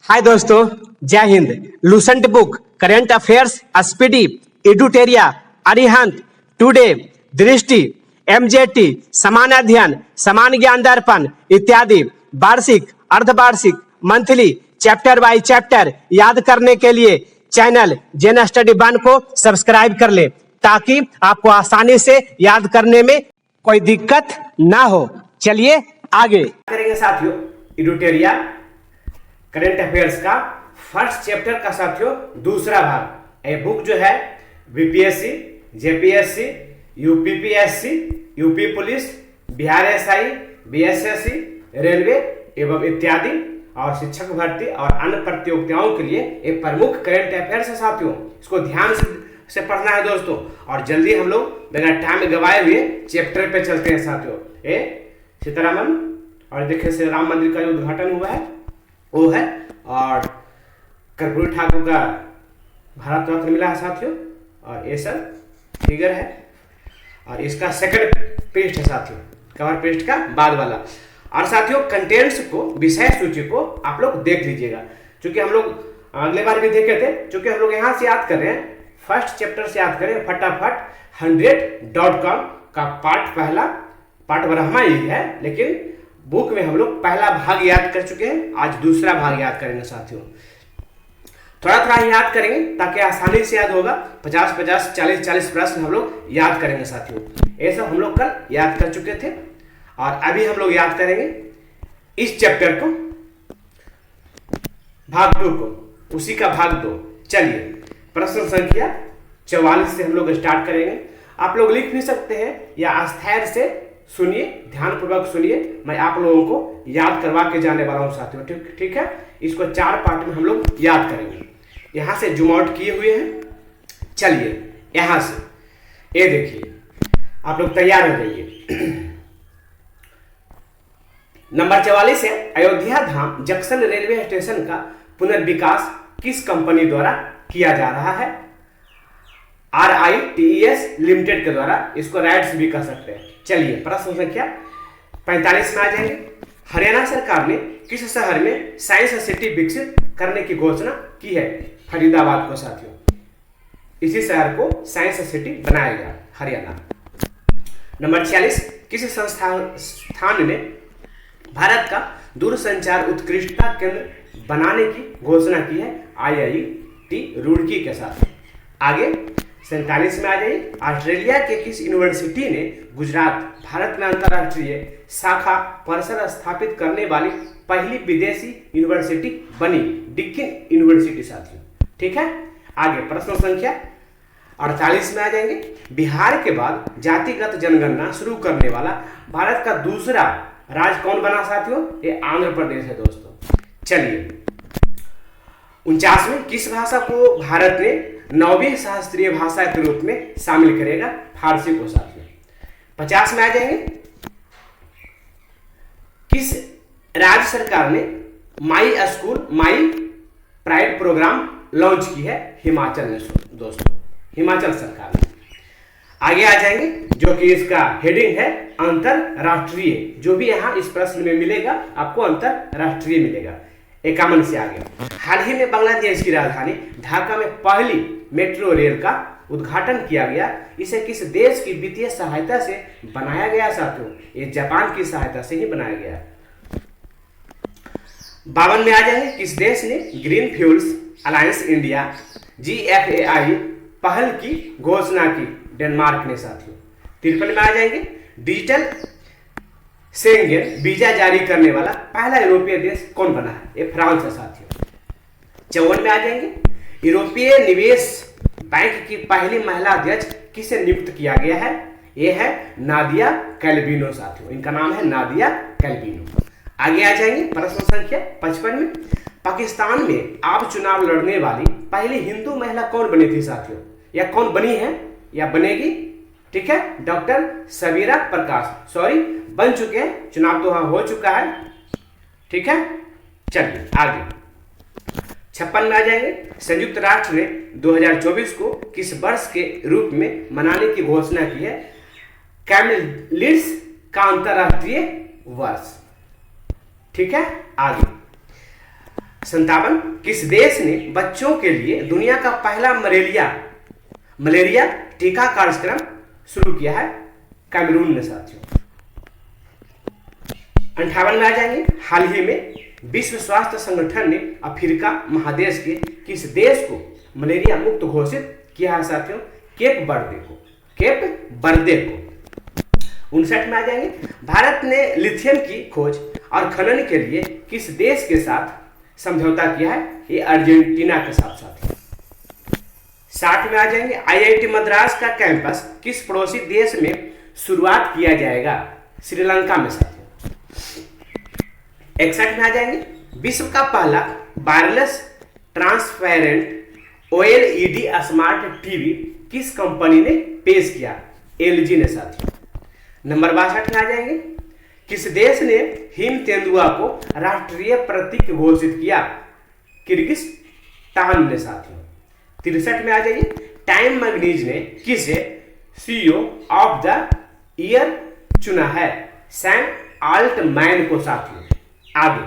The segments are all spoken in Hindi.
हाय दोस्तों, जय हिंद। Lucent book, current affairs, Speedy, एडुटेरिया, अरिहंत, टुडे, दृष्टि, एमजेटी, समान अध्ययन, समान ज्ञान दर्पण इत्यादि वार्षिक, अर्धवार्षिक, मंथली, चैप्टर बाय चैप्टर याद करने के लिए चैनल जेन स्टडी वन को सब्सक्राइब कर ले ताकि आपको आसानी से याद करने में कोई दिक्कत ना हो। चलिए आगे करेंगे साथियों। एडुटेरिया करंट अफेयर्स का फर्स्ट चैप्टर का साथियों दूसरा भाग। ये बुक जो है BPSC, JPSC, UPPSC, UP police, Bihar SI, BSSC, railway एवं इत्यादि और शिक्षक भर्ती और अन्य प्रतियोगिताओं के लिए एक प्रमुख करंट अफेयर्स है साथियों। इसको ध्यान से पढ़ना है दोस्तों। और जल्दी हम लोग बिना टाइम गवाए हुए चैप्टर पे चलते हैं साथियों। ये सीतारामन और देखिए श्री राम मंदिर का जो उद्घाटन हुआ है वो है, और कर्पूरी ठाकुर का भारत रत्न मिला है साथियों, और ये सब फिगर है। और इसका सेकंड पेज है साथियों, कवर पेज का बाद वाला। और साथियों कंटेंट्स को, विषय सूची को आप लोग देख लीजिएगा, क्योंकि हम लोग अगले बार भी देखे थे। क्योंकि हम लोग यहाँ से याद कर रहे हैं, फर्स्ट चैप्टर से याद करें फटाफट। 100.com का पहला पार्ट ब्रह्मा ही है, लेकिन बुक में हम लोग पहला भाग याद कर चुके हैं। आज दूसरा भाग याद करेंगे साथियों। थोड़ा थोड़ा याद करेंगे ताकि आसानी से याद होगा। 50-50, 40-40 प्रश्न हम लोग याद करेंगे साथियों। ये सब हम लोग कल याद कर चुके थे, और अभी हम लोग याद करेंगे इस चैप्टर को, भाग 2 को, उसी का भाग 2। चलिए प्रश्न संख्या 44 से हम लोग स्टार्ट करेंगे। आप लोग लिख भी सकते हैं या स्थैर्य से सुनिए, ध्यानपूर्वक सुनिए। मैं आप लोगों को याद करवा के जाने वाला हूं साथियों। ठीक है। इसको 4 पार्ट में हम लोग याद करेंगे। यहां से जूम आउट किए हुए हैं। चलिए यहां से ये देखिए, आप लोग तैयार हो जाइए। नंबर 44 है, अयोध्या धाम जंक्शन रेलवे स्टेशन का पुनर्विकास किस कंपनी द्वारा किया जा रहा है? RITES लिमिटेड के द्वारा। इसको राइट्स भी कह सकते हैं। चलिए प्रश्न संख्या 45 में आ जाएंगे। हरियाणा सरकार ने किस शहर में साइंस सिटी विकसित करने की घोषणा की है? फरीदाबाद को साथियों। इसी शहर को साइंस सिटी बनाया गया, हरियाणा। नंबर 46, किस संस्थान ने भारत का दूरसंचार उत्कृष्टता केंद्र बनाने की घोषणा की है? IIT रुड़की के साथ। आगे 47 में आ जाइए। ऑस्ट्रेलिया के किस यूनिवर्सिटी ने गुजरात, भारत में अंतरराष्ट्रीय शाखा परिसर स्थापित करने वाली पहली विदेशी यूनिवर्सिटी बनी? डिक्कन यूनिवर्सिटी साथियों। ठीक है। आगे प्रश्न संख्या 48 में आ जाएंगे। बिहार के बाद जातिगत जनगणना शुरू करने वाला भारत का दूसरा राज्य कौन बना साथियों? ये आंध्र प्रदेश है दोस्तों। चलिए 49 में, किस भाषा को भारत ने 9वीं शास्त्रीय भाषा के रूप में शामिल करेगा? फारसी को साथियों। 50 में आ जाएंगे। किस राज्य सरकार ने my school my pride programme launch की है? हिमाचल ने दोस्तों, हिमाचल सरकार ने। आगे आ जाएंगे, जो कि इसका हेडिंग है अंतरराष्ट्रीय। जो भी यहां इस प्रश्न में मिलेगा आपको अंतरराष्ट्रीय मिलेगा। 51 से आगे, हाल ही में बांग्लादेश की राजधानी ढाका में पहली मेट्रो रेल का उद्घाटन किया गया। इसे किस देश की वित्तीय सहायता से बनाया गया साथियों? ये जापान की सहायता से ही बनाया गया। 52 में आ जाएंगे। किस देश ने green fuels alliance India GFAI पहल की घोषणा की? डेनमार्क ने साथियों। 53 में आ जाएंगे। डिजिटल शेंगेन वीजा जारी करने वाला पहला यूरोपीय देश कौन बना है? ये फ्रांस है साथियों। 54 में आ जाएंगे। यूरोपीय निवेश बैंक की पहली महिला अध्यक्ष किसे नियुक्त किया गया है? यह है नादिया कैल्विनो साथियों। इनका नाम है नादिया कैल्विनो। आगे आ जाएंगे प्रश्न संख्या 55 में। पाकिस्तान में आप चुनाव लड़ने वाली पहली हिंदू महिला कौन बनी थी साथियों? या कौन बनी है या बनेगी? ठीक है, डॉक्टर सबीरा प्रकाश। सॉरी, बन चुके हैं, चुनाव तो वहां हो चुका है। ठीक है। चलिए आगे 56 में आ जाएंगे। संयुक्त राष्ट्र ने 2024 को किस वर्ष के रूप में मनाने की घोषणा की है? कैमिलिड्स का अंतरराष्ट्रीय वर्ष। ठीक है। आगे 57 किस देश ने बच्चों के लिए दुनिया का पहला मलेरिया टीका कार्यक्रम शुरू किया है? कैमरून ने साथियों। 58 में आ जाएंगे, हाल ही में विश्व स्वास्थ्य संगठन ने अफ्रीका महादेश के किस देश को मलेरिया मुक्त घोषित किया है साथियों? केप बर्दे को। 59 में आ जाएंगे, भारत ने लिथियम की खोज और खनन के लिए किस देश के साथ समझौता किया है? ये अर्जेंटीना के साथ साथियों। 60 में आ जाएंगे, आईआईटी मद्रास का कैंपस किस पड़ोसी देश में शुरुआत किया जाएगा? श्रीलंका में साथियों। 61 में आ जाएंगे, विश्व का पहला wireless transparent OLED smart TV किस कंपनी ने पेश किया? एलजी ने साथियों। नंबर 62 में आ जाएंगे, किस देश ने हिम तेंदुआ को राष्ट्रीय प्रतीक घोषित किया? किर्गिस्तान ने साथियों। 63 में आ जाइए, टाइम मैगजीन ने किसे सीईओ ऑफ द ईयर चुना है? सैम आल्टमैन को साथियों। आगे,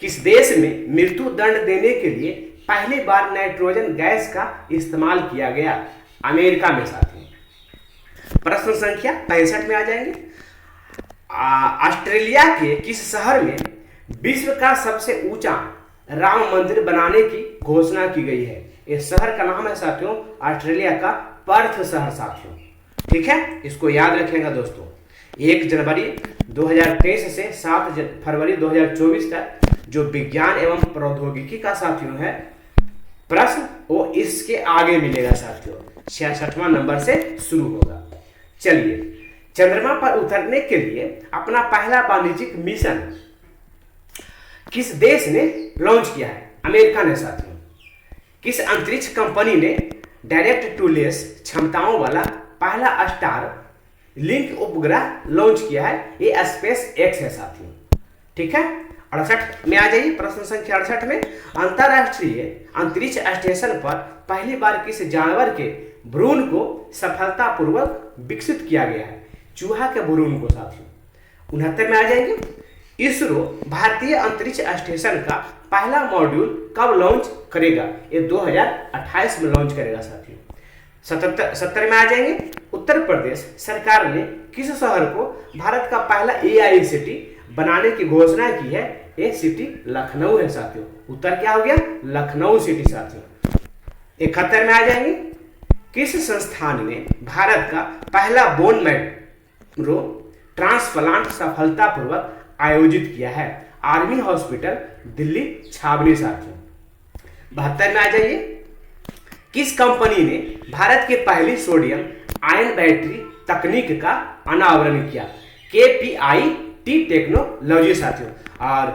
किस देश में मृत्यु दंड देने के लिए पहली बार नाइट्रोजन गैस का इस्तेमाल किया गया? अमेरिका में साथियों। प्रश्न संख्या 65 में आ जाएंगे, ऑस्ट्रेलिया के किस शहर में विश्व का सबसे ऊंचा राम मंदिर बनाने की घोषणा की गई है? इस शहर का नाम है साथियों ऑस्ट्रेलिया का पर्थ शहर साथियों। ठीक है, इसको याद रखिएगा दोस्तों। 1 जनवरी 2023 से 7 फरवरी 2024 तक जो विज्ञान एवं प्रौद्योगिकी का साथियों है प्रश्न वो इसके आगे मिलेगा साथियों, 66वां नंबर से शुरू होगा। चलिए, चंद्रमा पर उतरने के लिए अपना पहला वाणिज्यिक मिशन किस देश ने लॉन्च किया है? अमेरिका ने साथियों। किस अंतरिक्ष कंपनी ने डायरेक्ट टू लेस क्षमताओं वाला पहला स्टार लिंक उपग्रह लॉन्च किया है? ये स्पेस एक्स है साथियों। ठीक है, 68 में आ जाइए, प्रश्न संख्या 68 में, अंतरराष्ट्रीय अंतरिक्ष स्टेशन पर पहली बार किस जानवर के भ्रूण को सफलतापूर्वक विकसित किया गया है? चूहा के भ्रूण को साथियों। 69 में आ जाएंगे, इसरो भारतीय अंतरिक्ष स्टेशन का पहला मॉड्यूल कब लॉन्च करेगा? ये 2028 में लॉन्च करेगा साथियों। 70 में आ जाएंगे, उत्तर प्रदेश सरकार ने किस शहर को भारत का पहला एआई सिटी बनाने की घोषणा की है? ये सिटी लखनऊ है साथियों। उत्तर क्या हो गया? लखनऊ सिटी साथियों। 71 में आ जाएंगे, किस संस्थान ने भारत का पहला बोन मैरो ट्रांसप्लांट सफलतापूर्वक आयोजित किया है? आर्मी हॉस्पिटल दिल्ली छावनी साथियों। 72 में आ जाइए, किस कंपनी ने भारत की पहली सोडियम आयन बैटरी तकनीक का अनावरण किया? KPIT टेक्नोलॉजी साथियों। और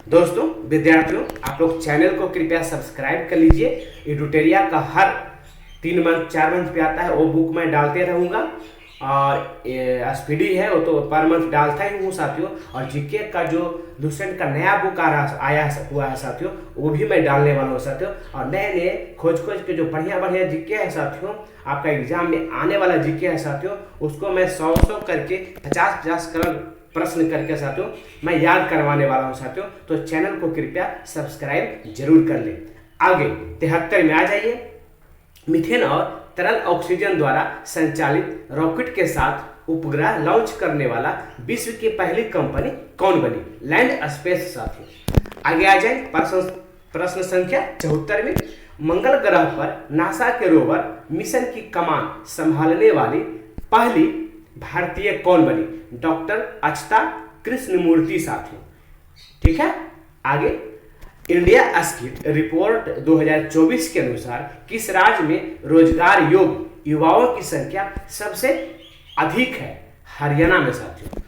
दोस्तों विद्यार्थियों, आप लोग चैनल को कृपया सब्सक्राइब कर लीजिए। एडुटेरिया का हर 3 मंथ 4 मंथ पे आता है, वो बुक मैं डालते रहूँगा। और SPD है वो तो पर मंथ डालता ही हूँ साथियों। और जीके का जो लूसेंट का नया बुक आया हुआ है साथियों, वो भी मैं डालने वाला हूँ साथियों। और नए नए खोज के जो बढ़िया जीके है साथियों, आपका एग्जाम में आने वाला जीके है साथियों, उसको मैं 100 करके 50 प्रश्न करके साथियों मैं याद करवाने वाला हूँ साथियों। तो चैनल को कृपया सब्सक्राइब जरूर कर लें। आगे 73 में आ जाइए, मीथेन और तरल ऑक्सीजन द्वारा संचालित रॉकेट के साथ उपग्रह लॉन्च करने वाला विश्व की पहली कंपनी कौन बनी? लैंड स्पेस साथियों। आगे आ जाए, प्रश्न संख्या 74 में, मंगल ग्रह पर नासा के रोवर मिशन की कमान संभालने वाली पहली भारतीय कौन बनी? डॉक्टर अच्युता कृष्णमूर्ति साथियों। ठीक है, आगे, इंडिया स्किल रिपोर्ट 2024 के अनुसार किस राज्य में रोजगार योग्य युवाओं की संख्या सबसे अधिक है? हरियाणा में साथियों।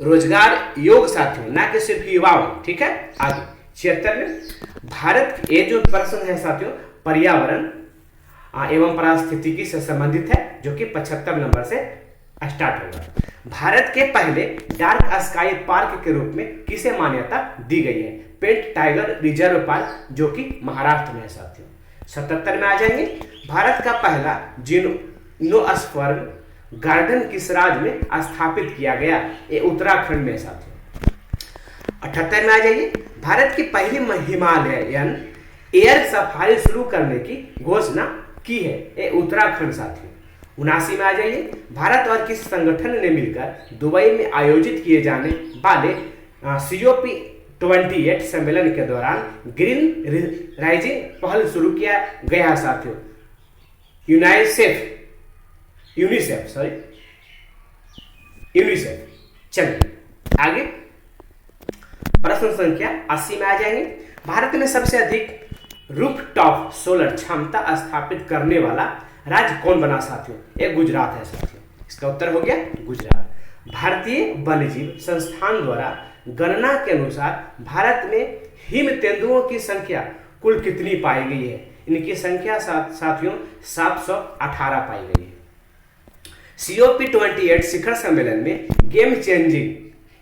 रोजगार योग्य साथियों, ना कि सिर्फ युवाओं। ठीक है, आगे 76 में, भारत ये जो प्रश्न है साथियों पर्यावरण एवं पारिस्थितिकी से संबंधित है, जो कि 75 नंबर से स्टार्ट होगा। भारत के पहले डार्क स्काई पार्क के रूप में किसे मान्यता दी गई है? पेट टाइगर रिजर्व पार्क, जो कि महाराष्ट्र में है साथियों। 77 में आ जाएंगे, भारत का पहला जिम्नोस्पर्म गार्डन किस राज्य में स्थापित किया गया? ये उत्तराखंड में साथियों। 78 में आ जाइए, भारत की पहली हिमालयन एयर सफारी शुरू करने की घोषणा की है, ये उत्तराखंड साथियों। 79 में आ जाइए, भारत और किस संगठन ने मिलकर दुबई में आयोजित किए जाने वाले COP28 सम्मेलन के दौरान ग्रीन राइजिंग पहल शुरू किया गया साथियों? यूनिसेफ। चलिए आगे, प्रश्न संख्या 80 में आ जाएंगे, भारत में सबसे अधिक रूफटॉप सोलर क्षमता स्थापित करने वाला राज्य कौन बना साथियों? ये गुजरात है साथियों, इसका उत्तर हो गया गुजरात। भारतीय वन्यजीव संस्थान द्वारा गणना के अनुसार भारत में हिम तेंदुओं की संख्या कुल कितनी पाई गई है? इनकी संख्या साथियों 718 पाई गई है। COP28 शिखर सम्मेलन में गेम चेंजिंग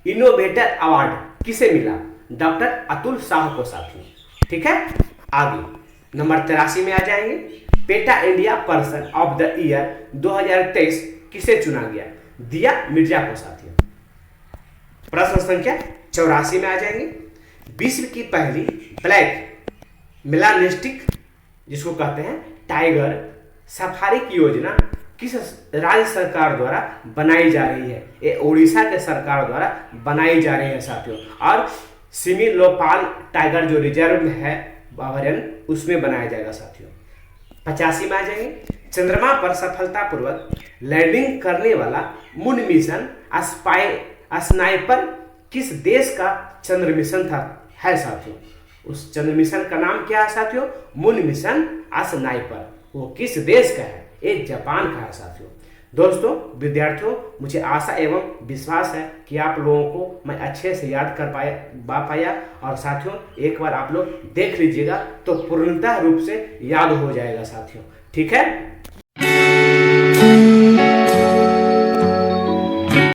इनोवेटर अवार्ड किसे मिला? डॉक्टर अतुल साह को साथियों। ठीक है, आगे नंबर 83 में आ जाएंगे, PETA India person of the year 2023 किसे चुना गया? दिया मिर्जा को साथियों। प्रश्न संख्या 84 में आ जाएंगे, विश्व की पहली ब्लैक मेलानिस्टिक जिसको कहते हैं टाइगर सफारी की योजना किस राज्य सरकार द्वारा बनाई जा रही है? ये उड़ीसा के सरकार द्वारा बनाई जा रही है साथियों, और सिमिलोपाल टाइगर जो रिजर्व में है अभयारण्य उसमें बनाया जाएगा साथियों। 85 में आ जाएंगे, चंद्रमा पर सफलतापूर्वक लैंडिंग करने वाला मून मिशन स्नाइपर किस देश का चंद्र मिशन है साथियों? उस चंद्र मिशन का नाम क्या है साथियों? Moon mission sniper. वो किस देश का है? ये जापान का है साथियों। दोस्तों विद्यार्थियों, मुझे आशा एवं विश्वास है कि आप लोगों को मैं अच्छे से याद कर पाया और साथियों एक बार आप लोग देख लीजिएगा तो पूर्णतः रूप से याद हो जाएगा साथियों। ठीक है।